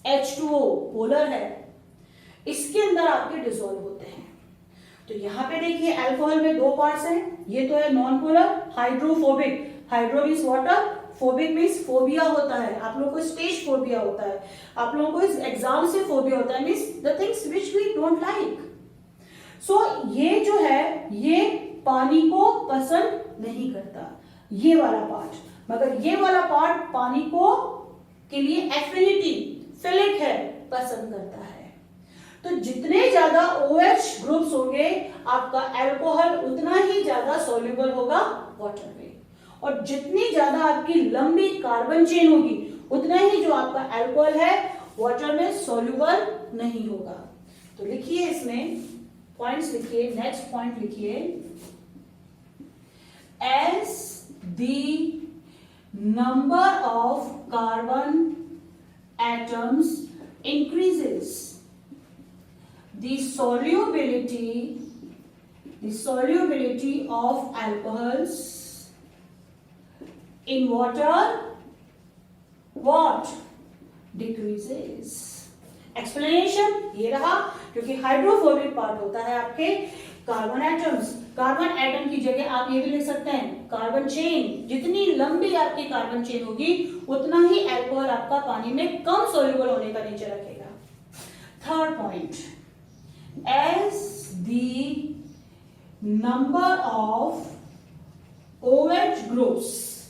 H2O पोलर है, इसके अंदर आपके डिसॉल्व होते हैं। तो यहां पे देखिए अल्कोहल में दो पार्ट्स हैं, ये तो है non polar hydrophobic, hydro means water, phobic means phobia होता है, आप लोगों को स्टेज फोबिया होता है, आप लोगों को इस एग्जाम से फोबिया होता है, means the things which we don't like. So ये जो है ये पानी को पसंद नहीं करता, ये वाला पार्ट, मगर ये वाला पार्ट पानी को के लिए एफिनिटी फिलिक है, पसंद करता है। तो जितने ज्यादा OH ग्रुप्स होंगे आपका अल्कोहल उतना ही ज्यादा सॉल्युबल होगा वाटर में, और जितनी ज्यादा आपकी लंबी कार्बन चेन होगी उतना ही जो आपका अल्कोहल है वाटर में सॉल्युबल नहीं होगा। तो लिखिए इसमें पॉइंट्स लिखिए, नेक्स्ट पॉइंट लिखिए, as the number of carbon atoms increases, the solubility of alcohols in water what decreases। Explanation ये रहा, क्योंकि हाइड्रोफोबिक पार्ट होता है आपके कार्बन एटम्स, कार्बन एटम की जगह आप ये भी लिख सकते हैं कार्बन चेन, जितनी लंबी आपकी कार्बन चेन होगी उतना ही अल्कोहल आपका पानी में कम सोल्यूबल होने का नेचर रखेगा। Third point, as the number of OH groups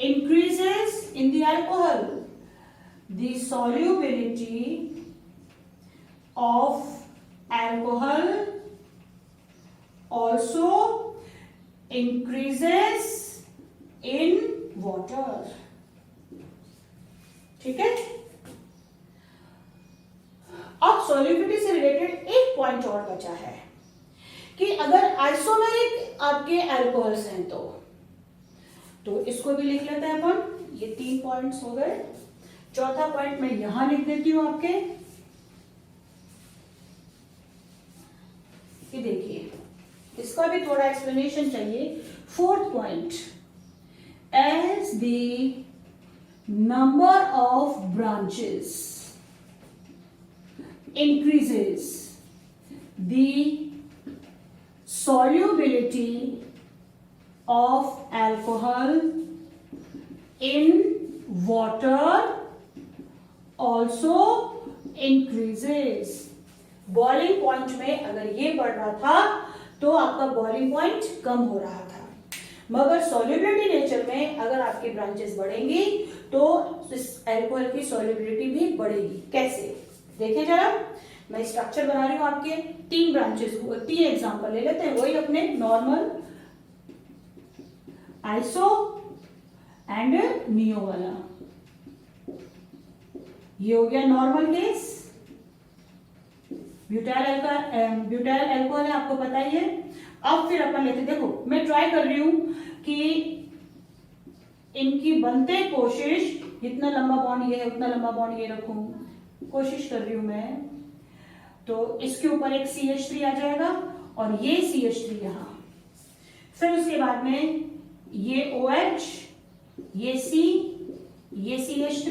increases in the alcohol, the solubility of alcohol also increases in water। ठीक है, अब सॉल्युबिलिटी से रिलेटेड एक पॉइंट और बचा है कि अगर आइसोमेरिक आपके अल्कोहल्स हैं तो इसको भी लिख लेते हैं अपन, ये 3 पॉइंट्स हो गए। चौथा पॉइंट मैं यहां लिख देती हूं आपके, ये देखिए इसका भी थोड़ा एक्सप्लेनेशन चाहिए। Fourth point, as the number of branches increases, the solubility of alcohol in water also increases। Boiling point में अगर ये बढ़ रहा था तो आपका बॉइलिंग पॉइंट कम हो रहा था, मगर सॉल्युबिलिटी नेचर में अगर आपकी ब्रांचेस बढ़ेंगी तो इस अल्कोहल की सॉल्युबिलिटी भी बढ़ेगी। कैसे देखिए जरा, मैं स्ट्रक्चर बना रही हूं आपके 3 ब्रांचेस, 3 एग्जांपल ले लेते हैं, वही अपने नॉर्मल, आइसो एंड नियो वाला। ये हो गया नॉर्मल केस, ब्यूटाइल अल्कोहल है, आपको पता ही है। अब फिर अपन लेते, देखो मैं ट्राई कर रही हूं कि इनकी बनते कोशिश, जितना लंबा बॉन्ड ये है उतना लंबा बॉन्ड ये रखूं, कोशिश कर रही हूं मैं। तो इसके ऊपर एक CH3 आ जाएगा और ये CH3 यहां, फिर उसके बाद में ये OH, ये C, ये CH3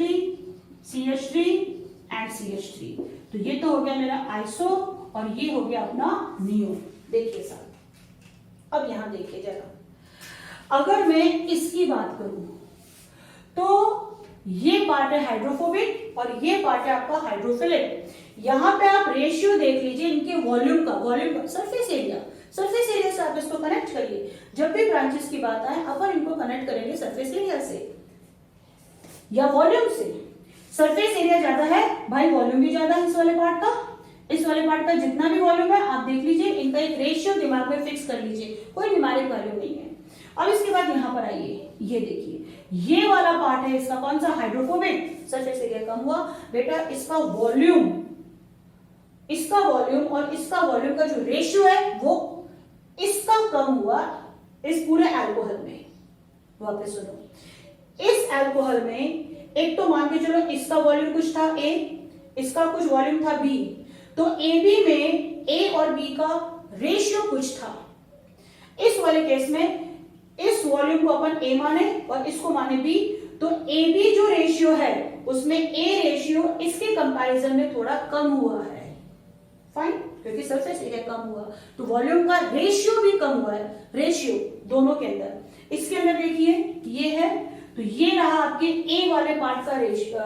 एंड CH3। तो ये तो हो गया मेरा आइसो और ये हो गया अपना नियो। देखिए साहब, अब यहां देखिए जरा, अगर मैं इसकी बात करूं तो ये पार्ट है हाइड्रोफोबिक और ये पार्ट है आपका हाइड्रोफिलिक। यहां पे आप रेशियो देख लीजिए इनके वॉल्यूम का सरफेस एरिया से आप इसको कनेक्ट करिए। जब भी ब्रांचेस की बात आए अपन इनको कनेक्ट करेंगे सरफेस एरिया से या वॉल्यूम से। सरफेस एरिया ज्यादा है भाई, वॉल्यूम भी ज्यादा है इस वाले पार्ट का। इस वाले पार्ट का जितना भी वॉल्यूम है आप देख लीजिए, इनका एक रेशियो दिमाग में फिक्स कर लीजिए, कोई न्यूमेरिक वैल्यू नहीं है। अब इसके बाद यहां पर आइए, ये देखिए ये वाला पार्ट है इसका कौन सा, हाइड्रोफोबिक, सरफेस एरिया कम हुआ बेटा। इसका वॉल्यूम और इसका वॉल्यूम का जो रेशियो है वो इसका कम हुआ इस पूरे अल्कोहल में। वापस सुनो, इस अल्कोहल में एक तो मान के चलो इसका वॉल्यूम कुछ था A, इसका कुछ वॉल्यूम था B, तो AB में A और B का रेशियो कुछ था। इस वाले केस में इस वॉल्यूम को अपन A माने और इसको माने B, तो AB जो रेशियो है उसमें A रेशियो इसके कंपैरिजन में थोड़ा कम हुआ है। फाइन, क्योंकि सरफेस एरिया कम हुआ तो वॉल्यूम का रेशियो भी कम हुआ है, रेशियो दोनों के अंदर। इसके अंदर देखिए ये है तो ये रहा आपके ए वाले पार्ट का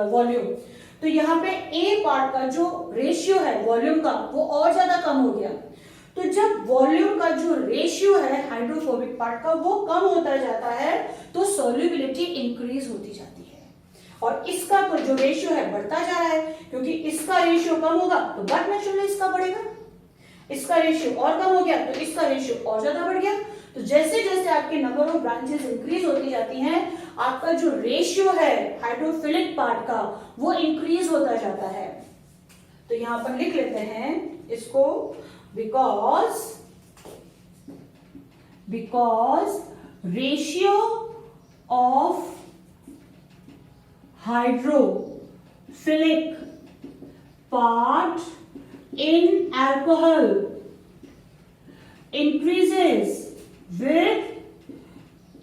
वॉल्यूम। तो यहाँ पे ए पार्ट का जो रेशियो है वॉल्यूम का वो और ज्यादा कम हो गया। तो जब वॉल्यूम का जो रेशियो है हाइड्रोफोबिक पार्ट का वो कम होता जाता है तो सॉल्युबिलिटी इंक्रीज होती जाती है, और इसका तो जो रेशियो है बढ़ता जा रहा है, क्योंकि इसका रेशियो कम होगा तो बट नेचुरली इसका बढ़ेगा, इसका रेशियो और कम हो गया तो इसका रेशियो और ज्यादा बढ़ गया। तो जैसे जैसे आपके नंबर ऑफ ब्रांचेस इंक्रीज होती जाती हैं, आपका जो रेशियो है हाइड्रोफिलिक पार्ट का वो इंक्रीज होता जाता है। तो यहां पर लिख लेते हैं इसको, because ratio of hydrophilic part in alcohol increases with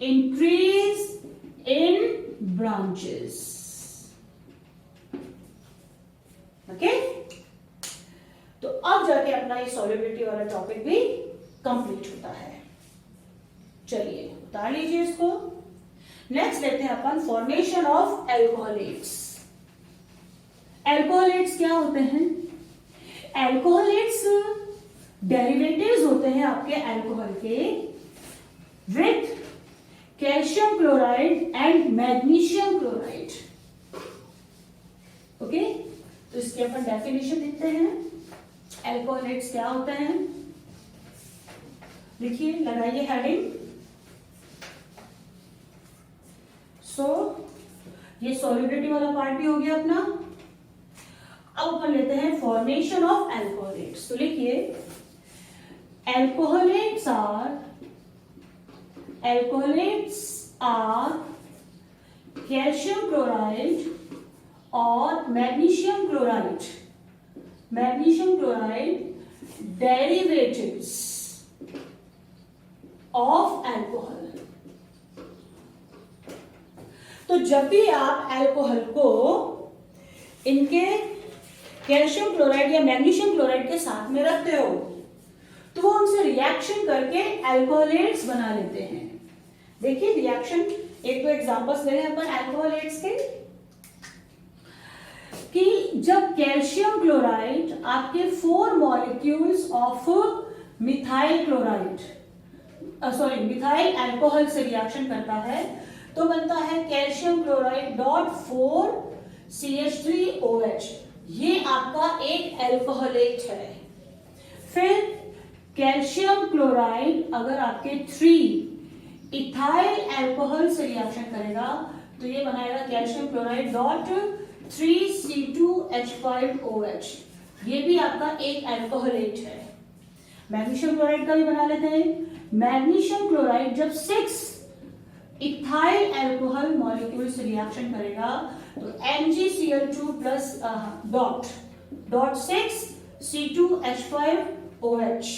increase in branches. Okay? तो अब जाके अपना ये सॉल्युबिलिटी वाला टॉपिक भी कंप्लीट होता है। चलिए उतार लीजिए इसको। नेक्स्ट लेते हैं अपन फॉर्मेशन ऑफ एल्कोहलेट्स। एल्कोहलेट्स क्या होते हैं? एल्कोहलेट्स डेरिवेटिव्स होते हैं आपके अल्कोहल के with calcium chloride and magnesium chloride. Okay, तो इसकी अपन डेफिनेशन देखते हैं। एल्कोहलेट्स क्या होते हैं, लिखिए, लगाइए हेडिंग। सो ये सॉल्युबिलिटी वाला पार्ट भी हो गया अपना। अब अपन लेते हैं फॉर्मेशन ऑफ एल्कोहलेट्स। तो लिखिए, alcoholates are calcium chloride or magnesium chloride derivatives of alcohol। तो जब भी आप अल्कोहल को इनके कैल्शियम क्लोराइड या मैग्नीशियम क्लोराइड के साथ में रखते हो तो वो उनसे रिएक्शन करके अल्कोहलेट्स बना लेते हैं। देखिए रिएक्शन, एक दो एग्जांपल्स ले लें अपन अल्कोहलेट्स के, कि जब कैल्शियम क्लोराइड आपके 4 molecules of methyl chloride methyl alcohol से रिएक्शन करता है तो बनता है कैल्शियम क्लोराइड डॉट 4 CH3OH। ये आपका एक अल्कोहलेट है। फिर कैल्शियम क्लोराइड अगर आपके 3 इथाइल अल्कोहल से रिएक्शन करेगा तो ये बनाएगा कैल्शियम क्लोराइड डॉट 3 C2H5OH। ये भी आपका एक अल्कोहलेट है। मैग्नीशियम क्लोराइड का भी बना लेते हैं। मैग्नीशियम क्लोराइड जब 6 इथाइल अल्कोहल मॉलिक्यूल से रिएक्शन करेगा तो MgCl2 प्लस डॉट 6 C2H5OH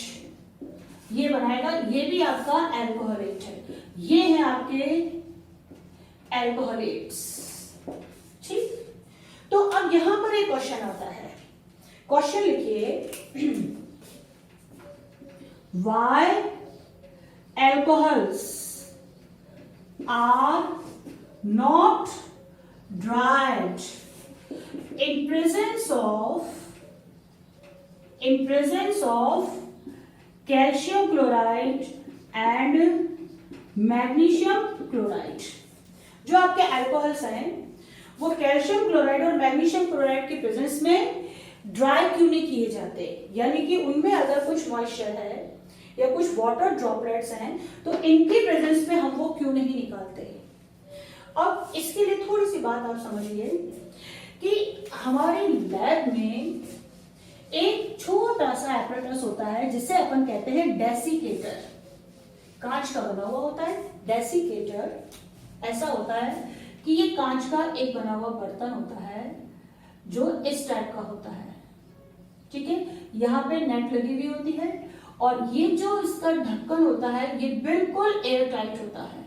ये बनाएगा। ये भी आपका अल्कोहलेट है। ये है आपके अल्कोहलेट्स। ठीक, तो अब यहां पर एक क्वेश्चन आता है। क्वेश्चन लिखिए, why alcohols are not dried in presence of calcium chloride and magnesium chloride. जो आपके अल्कोहल्स हैं वो कैल्शियम क्लोराइड और मैग्नीशियम क्लोराइड के प्रेजेंस में ड्राई क्यों नहीं किए जाते, यानी कि उनमें अगर कुछ मॉइस्चर है या कुछ वाटर ड्रॉपलेट्स हैं तो इनके प्रेजेंस में हम वो क्यों नहीं निकालते। अब इसके लिए थोड़ी सी बात आप समझिए कि हमारे लैब में एक छोटा सा एपरेटस होता है जिसे अपन कहते हैं डेसिकेटर। कांच का बना हुआ होता है डेसिकेटर। ऐसा होता है कि ये कांच का एक बना हुआ बर्तन होता है जो इस टाइप का होता है। ठीक है, यहाँ पे नेट लगी हुई होती है और ये जो इसका ढक्कन होता है ये बिल्कुल एयर टाइट होता है।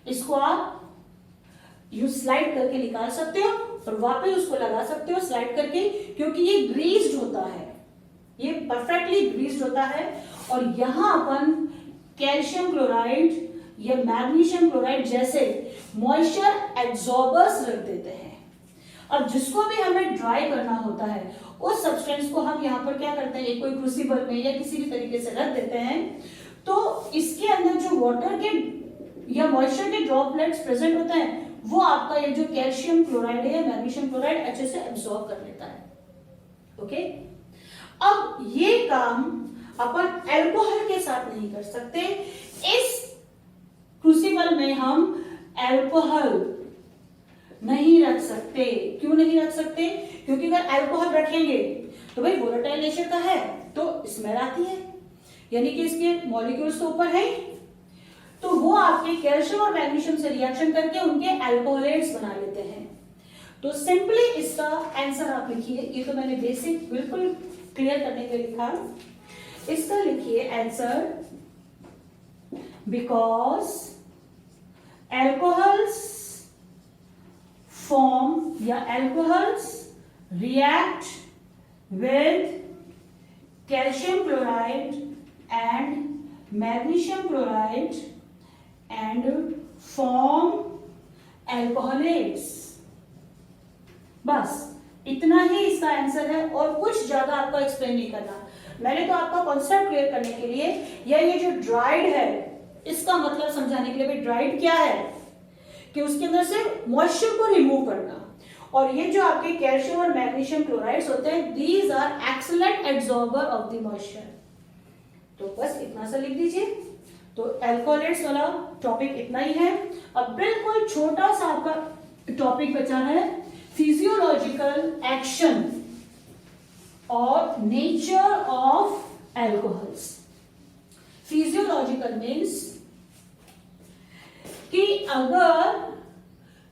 इसको आप यू स्लाइड करके निकाल सकते हो और वापस उसको लगा सकते हो स्लाइड करके, क्योंकि ये ग्रीस्ड होता है, ये परफेक्टली ग्रीस्ड होता है। और यहां अपन कैल्शियम क्लोराइड या मैग्नीशियम क्लोराइड जैसे मॉइस्चर एब्जॉर्बर्स रख देते हैं। अब जिसको भी हमें ड्राई करना होता है उस सब्सटेंस को हम यहाँ पर क्या करते हैं, कोई क्रूसिबल में या किसी भी तरीके से रख देते हैं, तो इसके अंदर जो वाटर के या मॉइस्चर के ड्रॉपलेट्स प्रेजेंट होते हैं वो आपका ये जो कैल्शियम क्लोराइड है या मैग्नीशियम क्लोराइड अच्छे से एब्जॉर्ब कर लेता है। ओके, अब ये काम अपन अल्कोहल के साथ नहीं कर सकते। इस क्रूसिबल में हम अल्कोहल नहीं रख सकते। क्यों नहीं रख सकते? क्योंकि अगर अल्कोहल रखेंगे तो भाई वोलेटाइल नेचर का है तो स्मेल आती है, यानी कि इसके मॉलिक्यूल्स तो ऊपर है, तो वो आपके कैल्शियम और मैग्नीशियम से रिएक्शन करके उनके अल्कोहलेट्स बना लेते हैं। तो सिंपली इसका आंसर आप लिखिए, ये तो मैंने बेसिक बिल्कुल क्लियर करने के लिए लिखा, इसका लिखिए आंसर, बिकॉज एल्कोहल्स फॉर्म या alcohols react with calcium chloride and magnesium chloride and form alcoholates। बस इतना ही इसका आंसर है और कुछ ज्यादा आपको एक्सप्लेन नहीं करना। मैंने तो आपका कॉन्सेप्ट क्लियर करने के लिए या ये जो ड्राइड है इसका मतलब समझाने के लिए, भाई ड्राइड क्या है कि उसके अंदर से मॉइस्चर को रिमूव करना, और ये जो आपके कैल्शियम और मैग्नीशियम क्लोराइड्स होते हैं, these are excellent absorber of the moisture. तो बस इतना सा लिख दीजिए। तो अल्कोहलेट्स वाला टॉपिक इतना ही है। अब बिल्कुल छोटा सा आपका टॉपिक बचा है, फिजियोलॉजिकल एक्शन और nature of alcohols. Physiological means कि अगर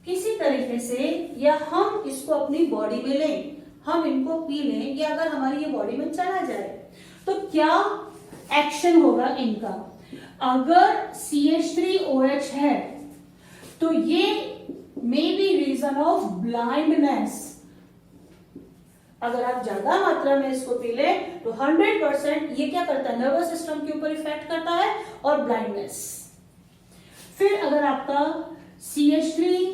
किसी तरीके से या हम इसको अपनी बॉडी में लें, हम इनको पी लें, या अगर हमारी ये बॉडी में चला जाए तो क्या एक्शन होगा इनका। अगर CH3OH है तो ये may be reason of blindness. अगर आप ज्यादा मात्रा में इसको पी ले तो 100% ये क्या करता है, नर्वस सिस्टम के ऊपर इफेक्ट करता है और ब्लाइंडनेस। फिर अगर आपका CH3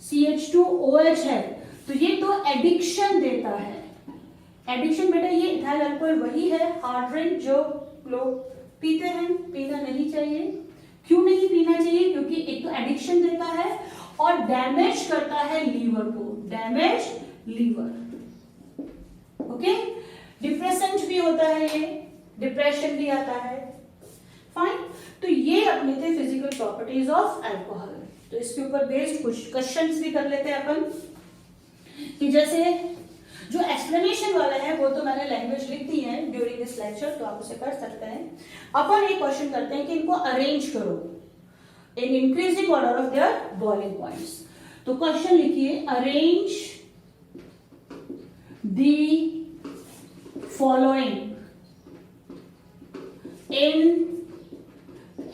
CH2OH है तो ये तो एडिक्शन देता है। एडिक्शन बेटा ये इथाइल अल्कोहल वही है, हार्ड ड्रिंक जो लोग पीते हैं, पीना नहीं चाहिए। क्यों नहीं पीना चाहिए? क्योंकि एक तो एडिक्शन देता है और डैमेज करता है लीवर को, डैमेज लीवर। ओके, डिप्रेसेंट भी होता है, ये डिप्रेशन भी आता है। फाइन, तो ये अपने थे फिजिकल प्रॉपर्टीज ऑफ अल्कोहल। तो इसके ऊपर बेस्ड कुछ क्वेश्चंस भी कर लेते हैं अपन, कि जैसे जो एक्सप्लेनेशन वाला है वो तो मैंने लैंग्वेज लिख दी है ड्यूरिंग दिस लेक्चर, तो आप उसे कर सकते हैं। अपन एक क्वेश्चन करते हैं कि इनको अरेंज करो in increasing order of their boiling points. तो क्वेश्चन लिखिए, arrange the following in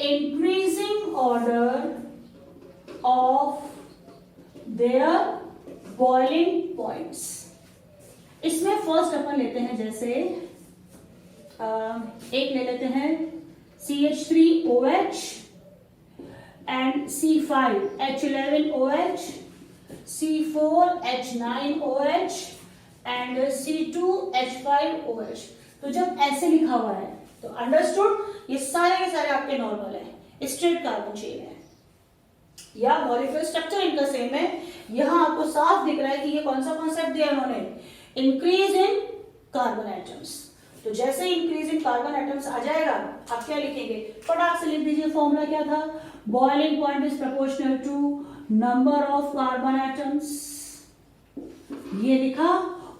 increasing order of their boiling points. इसमें फर्स्ट अपन लेते हैं, जैसे एक ले लेते हैं CH3OH and C5H11OH, C4H9OH and C2H5OH। तो जब ऐसे लिखा हुआ है तो अंडरस्टूड ये सारे के सारे आपके नॉर्मल है, स्ट्रेट कार्बन चेन है या मॉलिक्यूलर स्ट्रक्चर इनका सेम है। यहां आपको साफ दिख रहा है कि ये कौन सा कॉन्सेप्ट दिया उन्होंने, इंक्रीज इन कार्बन एटम्स। तो जैसे इंक्रीज इन कार्बन एटम्स आ जाएगा आप क्या लिखेंगे, फटाक से लिख दीजिए। फॉर्मूला क्या था, boiling point is proportional to number of carbon atoms, ये लिखा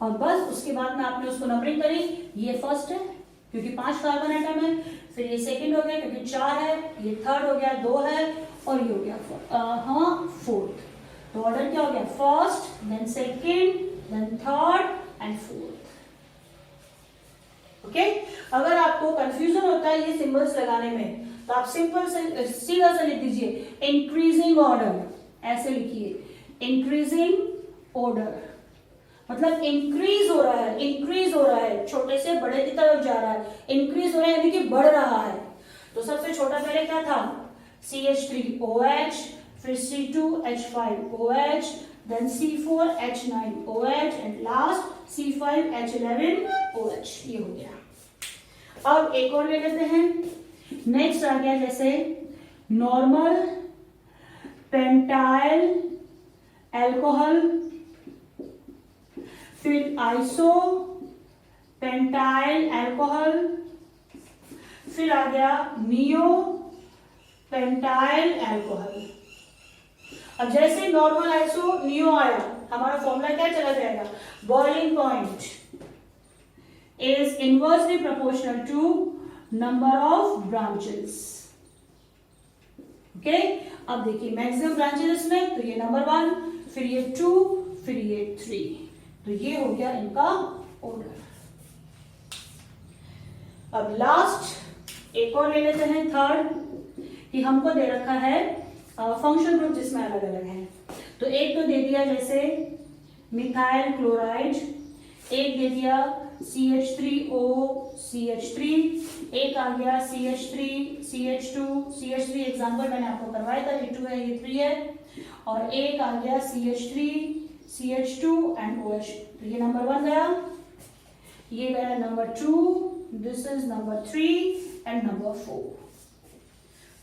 और बस उसके बाद में आपने उसको नंबरिंग करी। ये फर्स्ट है क्योंकि 5 कार्बन एटम है, फिर ये सेकंड हो गया क्योंकि 4 है, ये थर्ड हो गया 2 है, और ये हो गया फोर्थ। तो ऑर्डर क्या हो गया, first then second then third and fourth. Okay, अगर आपको कंफ्यूजन होता है ये सिंबल्स लगाने में तो आप सिंपल से सीधा से लिख दीजिए इंक्रीजिंग ऑर्डर, ऐसे लिखिए इंक्रीजिंग ऑर्डर, मतलब इंक्रीज हो रहा है, इंक्रीज हो रहा है, छोटे से बड़े की तरफ जा रहा है, इंक्रीज हो रहा है यानी कि बढ़ रहा है। तो सबसे छोटा पहले क्या था, CH3OH, फिर C2H5OH, then C4H9OH and last C5H11OH। ये हो गया। अब एक और ले लेते हैं। नेक्स्ट आ गया जैसे नॉर्मल पेंटाइल एल्कोहल, फिर आइसो पेंटाइल एल्कोहल, फिर आ गया नियो पेंटाइल एल्कोहल। अब जैसे नॉर्मल आइसो नियो आया, हमारा फॉर्मूला क्या चला जाएगा? Boiling point is inversely proportional to number of branches. Okay, अब देखिए मैक्सिमम ब्रांचेस में तो ये नंबर 1, फिर ये 2, फिर ये 3, तो ये हो गया इनका ऑर्डर। अब लास्ट एक और ले लेते हैं, थर्ड, कि हमको दे रखा है फंक्शन ग्रुप जिसमें अलग अलग है। तो एक तो दे दिया जैसे मिथाइल क्लोराइड, एक दे दिया CH3O CH3, एक आ गया CH3 CH2 CH3 एग्जाम्पल मैंने आपको करवाया था, ये 2 है ये 3 है, और एक आ गया CH3 CH2 एंड OH। तो ये नंबर 1 गया, ये गया number 2, this is number 3 and number 4।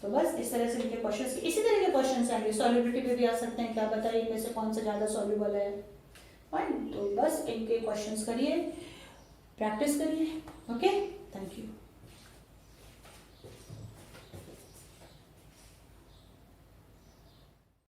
तो बस इस तरह से इनके क्वेश्चंस, इसी तरह के क्वेश्चंस आएंगे। सॉल्युबिलिटी पे भी आ सकते हैं, क्या बताइए इनमें से कौन सा ज्यादा सॉल्युबल है। फाइन, तो बस इनके क्वेश्चंस करिए, प्रैक्टिस करिए। Okay, thank you.